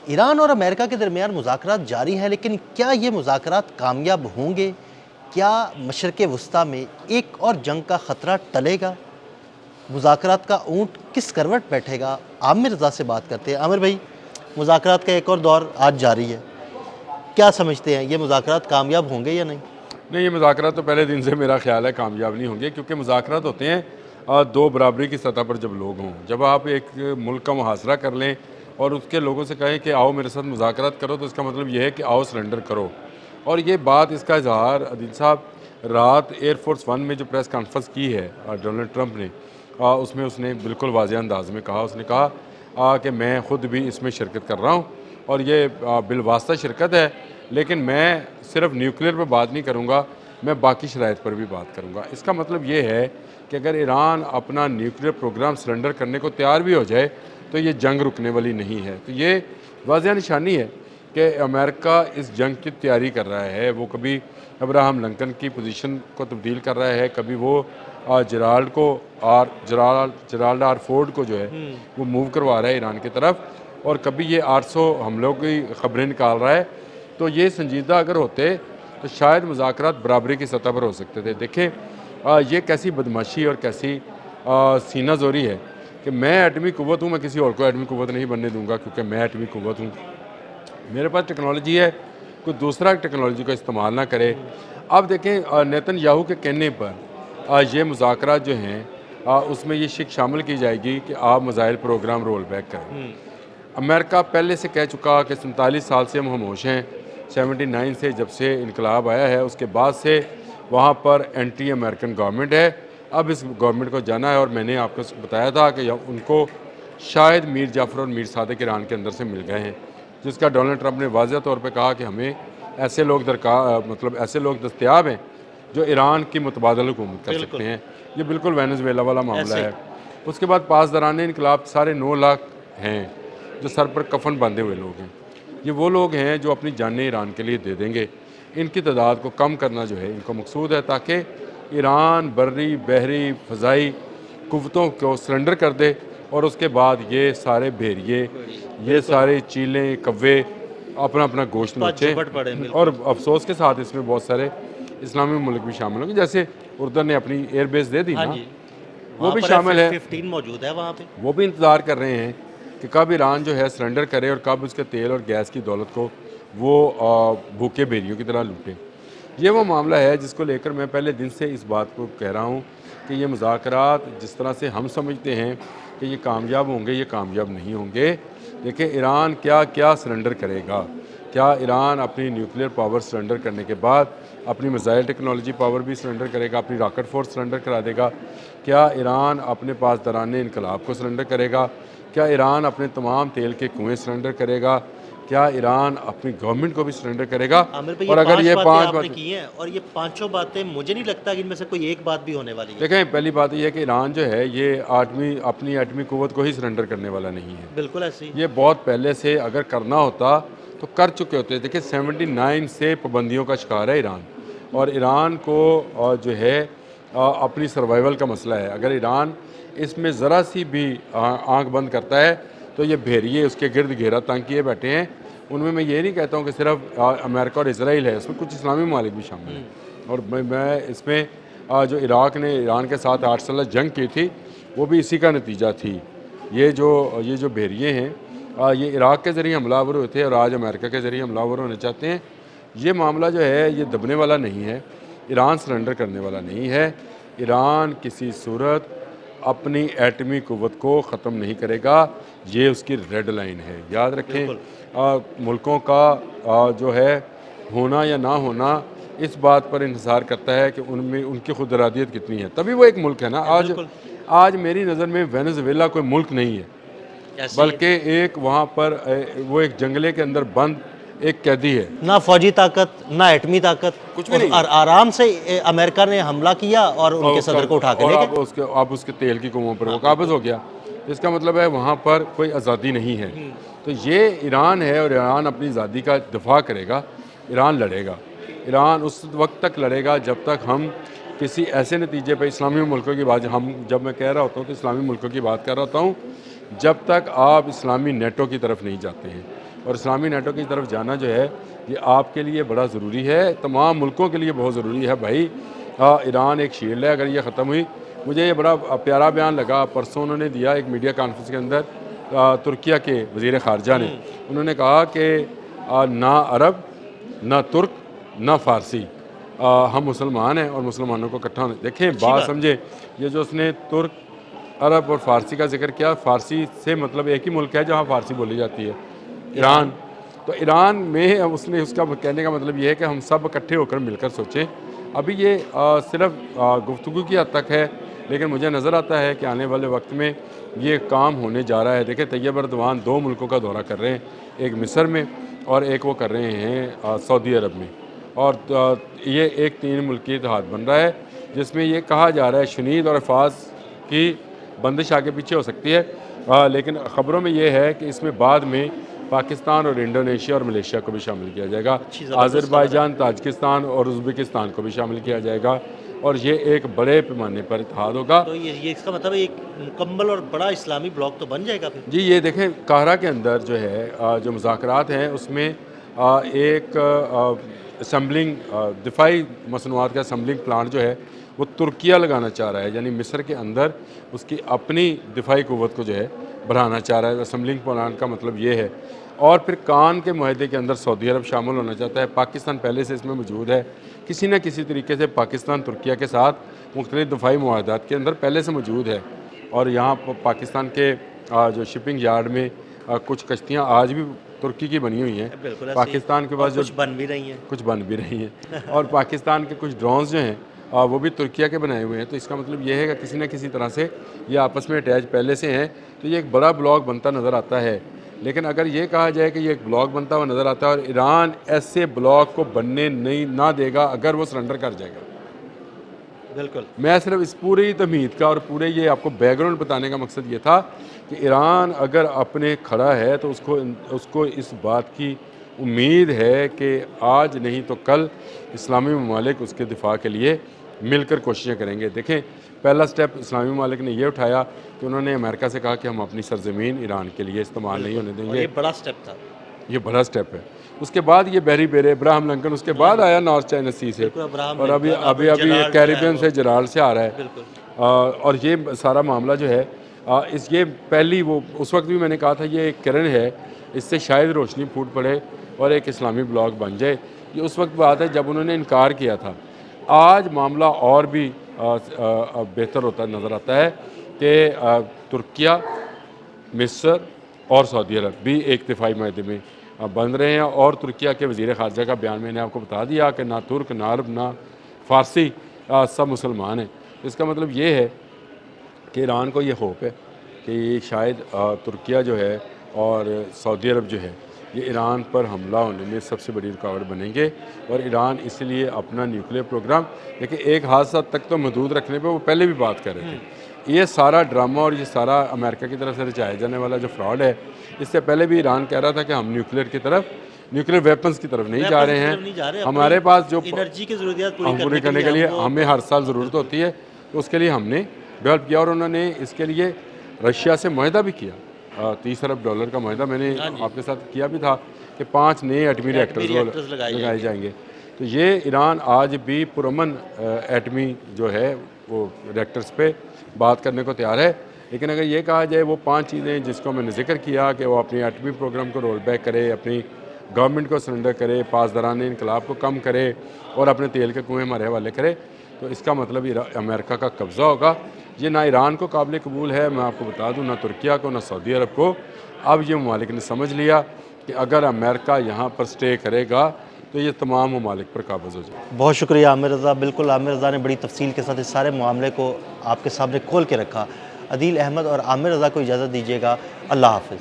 ایران اور امریکہ کے درمیان مذاکرات جاری ہیں، لیکن کیا یہ مذاکرات کامیاب ہوں گے؟ کیا مشرق وسطیٰ میں ایک اور جنگ کا خطرہ ٹلے گا؟ مذاکرات کا اونٹ کس کروٹ بیٹھے گا؟ عامر رضا سے بات کرتے ہیں۔ عامر بھائی، مذاکرات کا ایک اور دور آج جاری ہے، کیا سمجھتے ہیں یہ مذاکرات کامیاب ہوں گے یا نہیں؟ نہیں، یہ مذاکرات تو پہلے دن سے میرا خیال ہے کامیاب نہیں ہوں گے، کیونکہ مذاکرات ہوتے ہیں دو برابری کی سطح پر جب لوگ ہوں۔ جب آپ ایک ملک کا محاصرہ کر لیں اور اس کے لوگوں سے کہیں کہ آؤ میرے ساتھ مذاکرات کرو، تو اس کا مطلب یہ ہے کہ آؤ سرنڈر کرو۔ اور یہ بات، اس کا اظہار عدیل صاحب رات ایئر فورس ون میں جو پریس کانفرنس کی ہے ڈونلڈ ٹرمپ نے، اس میں اس نے بالکل واضح انداز میں کہا، اس نے کہا کہ میں خود بھی اس میں شرکت کر رہا ہوں اور یہ بالواسطہ شرکت ہے، لیکن میں صرف نیوکلیر پہ بات نہیں کروں گا، میں باقی شرائط پر بھی بات کروں گا۔ اس کا مطلب یہ ہے کہ اگر ایران اپنا نیوکلیر پروگرام سرنڈر کرنے کو تیار بھی ہو جائے تو یہ جنگ رکنے والی نہیں ہے۔ تو یہ واضح نشانی ہے کہ امریکہ اس جنگ کی تیاری کر رہا ہے۔ وہ کبھی ابراہم لنکن کی پوزیشن کو تبدیل کر رہا ہے، کبھی وہ جرالڈ آر فورڈ کو جو ہے وہ موو کروا رہا ہے ایران کی طرف، اور کبھی یہ 800 حملوں کی خبریں نکال رہا ہے۔ تو یہ سنجیدہ اگر ہوتے تو شاید مذاکرات برابری کی سطح پر ہو سکتے تھے۔ دیکھیں یہ کیسی بدماشی اور کیسی سینہ زوری ہے کہ میں ایٹمی قوت ہوں، میں کسی اور کو ایٹمی قوت نہیں بننے دوں گا کیونکہ میں ایٹمی قوت ہوں۔ میرے پاس ٹیکنالوجی ہے، کوئی دوسرا ٹیکنالوجی کا استعمال نہ کرے۔ اب دیکھیں نیتن یاہو کے کہنے پر یہ مذاکرات جو ہیں اس میں یہ شک شامل کی جائے گی کہ آپ میزائل پروگرام رول بیک کریں۔ امریکہ پہلے سے کہہ چکا کہ 47 سال سے ہم خاموش ہیں، 79 سے جب سے انقلاب آیا ہے اس کے بعد سے وہاں پر اینٹی امریکن گورنمنٹ ہے۔ اب اس گورنمنٹ کو جانا ہے، اور میں نے آپ کو بتایا تھا کہ ان کو شاید میر جعفر اور میر صادق ایران کے اندر سے مل گئے ہیں، جس کا ڈونلڈ ٹرمپ نے واضح طور پہ کہا کہ ہمیں ایسے لوگ ایسے لوگ دستیاب ہیں جو ایران کی متبادل حکومت کر سکتے ہیں۔ یہ بالکل وینزویلا والا معاملہ ہے۔ اس کے بعد پاسداران انقلاب سارے 9 لاکھ ہیں جو سر پر کفن باندھے ہوئے لوگ ہیں۔ یہ وہ لوگ ہیں جو اپنی جانیں ایران کے لیے دے دیں گے۔ ان کی تعداد کو کم کرنا جو ہے ان کو مقصود ہے، تاکہ ایران بری بحری فضائی قوتوں کو سرنڈر کر دے، اور اس کے بعد یہ سارے بھیڑیے، یہ سارے چیلیں، کوے اپنا اپنا گوشت نوچیں۔ اور افسوس کے ساتھ اس میں بہت سارے اسلامی ملک بھی شامل ہوں گے، جیسے اردن نے اپنی ایئر بیس دے دی نا، وہ بھی شامل ہے۔ 15 موجود ہے وہاں پہ۔ وہ بھی انتظار کر رہے ہیں کہ کب ایران جو ہے سرنڈر کرے اور کب اس کے تیل اور گیس کی دولت کو وہ بھوکے بھیڑیوں کی طرح لوٹے۔ یہ وہ معاملہ ہے جس کو لے کر میں پہلے دن سے اس بات کو کہہ رہا ہوں کہ یہ مذاکرات جس طرح سے ہم سمجھتے ہیں کہ یہ کامیاب ہوں گے، یہ کامیاب نہیں ہوں گے۔ دیکھیں ایران کیا سرنڈر کرے گا؟ کیا ایران اپنی نیوکلیر پاور سرنڈر کرنے کے بعد اپنی میزائل ٹیکنالوجی پاور بھی سرنڈر کرے گا، اپنی راکٹ فورس سرنڈر کرا دے گا؟ کیا ایران اپنے پاسداران انقلاب کو سرنڈر کرے گا؟ کیا ایران اپنے تمام تیل کے کنویں سرنڈر کرے گا؟ کیا ایران اپنی گورنمنٹ کو بھی سرنڈر کرے گا؟ اور اگر یہ 5 باتیں کی ہیں اور یہ پانچوں باتیں مجھے نہیں لگتا کہ ان میں سے کوئی ایک بات بھی ہونے والی ہے۔ دیکھیں پہلی بات یہ ہے کہ ایران جو ہے یہ اپنی ایٹمی قوت کو ہی سرنڈر کرنے والا نہیں ہے۔ بالکل ایسی یہ بہت پہلے سے اگر کرنا ہوتا تو کر چکے ہوتے۔ دیکھیں 79 سے پابندیوں کا شکار ہے ایران، اور ایران کو جو ہے اپنی سروائیول کا مسئلہ ہے۔ اگر ایران اس میں ذرا سی بھی آنکھ بند کرتا ہے تو یہ بھیڑیے اس کے گرد گھیرا تنگ کیے بیٹھے ہیں۔ ان میں یہ نہیں کہتا ہوں کہ صرف امریکہ اور اسرائیل ہے، اس میں کچھ اسلامی ممالک بھی شامل ہیں۔ اور میں اس میں جو عراق نے ایران کے ساتھ 8 سالہ جنگ کی تھی وہ بھی اسی کا نتیجہ تھی۔ یہ جو بھیڑیے ہیں یہ عراق کے ذریعے حملہ آور ہوئے تھے اور آج امریکہ کے ذریعے حملہ آور ہونے چاہتے ہیں۔ یہ معاملہ جو ہے یہ دبنے والا نہیں ہے، ایران سرنڈر کرنے والا نہیں ہے۔ ایران کسی صورت اپنی ایٹمی قوت کو ختم نہیں کرے گا، یہ اس کی ریڈ لائن ہے۔ یاد رکھیں ملکوں کا جو ہے ہونا یا نہ ہونا اس بات پر انحصار کرتا ہے کہ ان کی خود ارادیت کتنی ہے، تبھی وہ ایک ملک ہے نا۔ آج میری نظر میں وینزویلا کوئی ملک نہیں ہے، بلکہ ایک وہاں پر وہ ایک جنگلے کے اندر بند ایک قیدی ہے۔ نہ فوجی طاقت نہ ایٹمی طاقت، کچھ بھی نہیں۔ اور آرام سے امریکہ نے حملہ کیا اور ان کے صدر کو اٹھا کے لے گئے۔ اب اس کے تیل کی کنووں پر وہ قابض ہو گیا۔ اس کا مطلب ہے وہاں پر کوئی آزادی نہیں ہے۔ تو یہ ایران ہے اور ایران اپنی آزادی کا دفاع کرے گا، ایران لڑے گا۔ ایران اس وقت تک لڑے گا جب تک ہم کسی ایسے نتیجے پہ اسلامی ملکوں کی بات، جب میں کہہ رہا ہوتا ہوں تو اسلامی ملکوں کی بات کر رہا ہوتا ہوں، جب تک آپ اسلامی نیٹو کی طرف نہیں جاتے ہیں۔ اور اسلامی نیٹو کی طرف جانا جو ہے یہ آپ کے لیے بڑا ضروری ہے، تمام ملکوں کے لیے بہت ضروری ہے بھائی۔ ایران ایک شیلڈ ہے، اگر یہ ختم ہوئی، مجھے یہ بڑا پیارا بیان لگا پرسوں انہوں نے دیا ایک میڈیا کانفرنس کے اندر، ترکیہ کے وزیر خارجہ نے، انہوں نے کہا کہ نہ عرب، نہ ترک، نہ فارسی، ہم مسلمان ہیں اور مسلمانوں کو اکٹھا ہونا۔ دیکھیں بات سمجھے، یہ جو اس نے ترک، عرب اور فارسی کا ذکر کیا، فارسی سے مطلب ایک ہی ملک ہے جہاں فارسی بولی جاتی ہے، ایران۔ تو ایران میں اس نے اس کا کہنے کا مطلب یہ ہے کہ ہم سب اکٹھے ہو کر مل کر سوچیں۔ ابھی یہ صرف گفتگو کی حد تک ہے، لیکن مجھے نظر آتا ہے کہ آنے والے وقت میں یہ کام ہونے جا رہا ہے۔ دیکھیں طیب اردوان 2 ملکوں کا دورہ کر رہے ہیں، ایک مصر میں اور ایک وہ کر رہے ہیں سعودی عرب میں، اور یہ ایک 3 ملکی اتحاد بن رہا ہے جس میں یہ کہا جا رہا ہے شنید اور الفاظ کی بندش آگے پیچھے ہو سکتی ہے، لیکن خبروں میں یہ ہے کہ اس میں بعد میں پاکستان اور انڈونیشیا اور ملیشیا کو بھی شامل کیا جائے گا، آذربائیجان، تاجکستان اور ازبکستان کو بھی شامل کیا جائے گا، اور یہ ایک بڑے پیمانے پر اتحاد ہوگا۔ تو یہ اس کا مطلب ایک مکمل اور بڑا اسلامی بلاک تو بن جائے گا پھر؟ جی یہ دیکھیں قاہرہ کے اندر جو ہے جو مذاکرات ہیں اس میں ایک اسمبلنگ دفاعی مصنوعات کا اسمبلنگ پلانٹ جو ہے وہ ترکیہ لگانا چاہ رہا ہے، یعنی مصر کے اندر اس کی اپنی دفاعی قوت کو جو ہے بڑھانا چاہ رہا ہے۔ اسمبلنگ پلانٹ کا مطلب یہ ہے، اور پھر کان کے معاہدے کے اندر سعودی عرب شامل ہونا چاہتا ہے، پاکستان پہلے سے اس میں موجود ہے، کسی نہ کسی طریقے سے پاکستان ترکیہ کے ساتھ مختلف دفاعی معاہدات کے اندر پہلے سے موجود ہے، اور یہاں پاکستان کے جو شپنگ یارڈ میں کچھ کشتیاں آج بھی ترکی کی بنی ہوئی ہیں، پاکستان کے پاس جو کچھ بن بھی رہی ہیں، کچھ بن بھی رہی ہیں، اور پاکستان کے کچھ ڈرونز جو ہیں وہ بھی ترکیہ کے بنائے ہوئے ہیں۔ تو اس کا مطلب یہ ہے کہ کسی نہ کسی طرح سے یہ آپس میں اٹیچ پہلے سے ہیں، تو یہ ایک بڑا بلاک بنتا نظر آتا ہے۔ لیکن اگر یہ کہا جائے کہ یہ ایک بلاک بنتا ہوا نظر آتا ہے، اور ایران ایسے بلاک کو بننے نہ دے گا اگر وہ سرنڈر کر جائے گا۔ بالکل، میں صرف اس پوری تمہید کا اور پورے یہ آپ کو بیک گراؤنڈ بتانے کا مقصد یہ تھا کہ ایران اگر اپنے کھڑا ہے تو اس کو اس بات کی امید ہے کہ آج نہیں تو کل اسلامی ممالک اس کے دفاع کے لیے مل کر کوششیں کریں گے۔ دیکھیں پہلا سٹیپ اسلامی ممالک نے یہ اٹھایا کہ انہوں نے امریکہ سے کہا کہ ہم اپنی سرزمین ایران کے لیے استعمال نہیں ہونے دیں گے، یہ بڑا سٹیپ تھا، یہ بڑا سٹیپ ہے۔ اس کے بعد یہ بیری بیرے ابراہم لنکن اس کے بعد آیا نارتھ چائنا سی سے، اور ابھی یہ کیریبین سے جرال سے آ رہا ہے، اور یہ سارا معاملہ جو ہے یہ پہلی وہ اس وقت بھی میں نے کہا تھا یہ ایک کرن ہے، اس سے شاید روشنی پھوٹ پڑے اور ایک اسلامی بلاک بن جائے۔ یہ اس وقت بات ہے جب انہوں نے انکار کیا تھا۔ آج معاملہ اور بھی بہتر ہوتا نظر آتا ہے کہ ترکیہ، مصر اور سعودی عرب بھی ایک دفاعی معاہدے میں بن رہے ہیں، اور ترکیہ کے وزیر خارجہ کا بیان میں نے آپ کو بتا دیا کہ نہ ترک، نہ عرب، نہ فارسی، سب مسلمان ہیں۔ اس کا مطلب یہ ہے کہ ایران کو یہ ہوپ ہے کہ شاید ترکیہ جو ہے اور سعودی عرب جو ہے یہ ایران پر حملہ ہونے میں سب سے بڑی رکاوٹ بنیں گے، اور ایران اس لیے اپنا نیوکلیر پروگرام دیکھیں ایک حادثہ تک تو محدود رکھنے پہ وہ پہلے بھی بات کر رہے تھے۔ یہ سارا ڈرامہ اور یہ سارا امریکہ کی طرف سے رچایا جانے والا جو فراڈ ہے، اس سے پہلے بھی ایران کہہ رہا تھا کہ ہم نیوکلیر ویپنز کی طرف نہیں جا رہے ہیں، ہمارے پاس جو انرجی کی ضروریات پوری کرنے کے لیے ہمیں ہر سال ضرورت ہوتی ہے، تو اس کے لیے ہم نے ڈیولپ کیا، اور انہوں نے اس کے لیے رشیا سے معاہدہ بھی کیا، $30 ارب کا معاہدہ میں نے آپ کے ساتھ کیا بھی تھا کہ 5 نئے ایٹمی ریکٹرز لگائے جائیں گے۔ تو یہ ایران آج بھی پرامن ایٹمی جو ہے وہ ریکٹرز پہ بات کرنے کو تیار ہے، لیکن اگر یہ کہا جائے وہ 5 چیزیں جس کو میں نے ذکر کیا کہ وہ اپنی ایٹمی پروگرام کو رول بیک کرے، اپنی گورنمنٹ کو سرنڈر کرے، پاسداران انقلاب کو کم کرے، اور اپنے تیل کے کنویں ہمارے حوالے کرے، تو اس کا مطلب امریکہ کا قبضہ ہوگا۔ یہ نہ ایران کو قابل قبول ہے، میں آپ کو بتا دوں، نہ ترکیہ کو، نہ سعودی عرب کو۔ اب یہ ممالک نے سمجھ لیا کہ اگر امریکہ یہاں پر سٹے کرے گا تو یہ تمام ممالک پر قابض ہو جائے۔ بہت شکریہ عامر رضا، بالکل عامر رضا نے بڑی تفصیل کے ساتھ اس سارے معاملے کو آپ کے سامنے کھول کے رکھا۔ عدیل احمد اور عامر رضا کو اجازت دیجیے گا، اللہ حافظ۔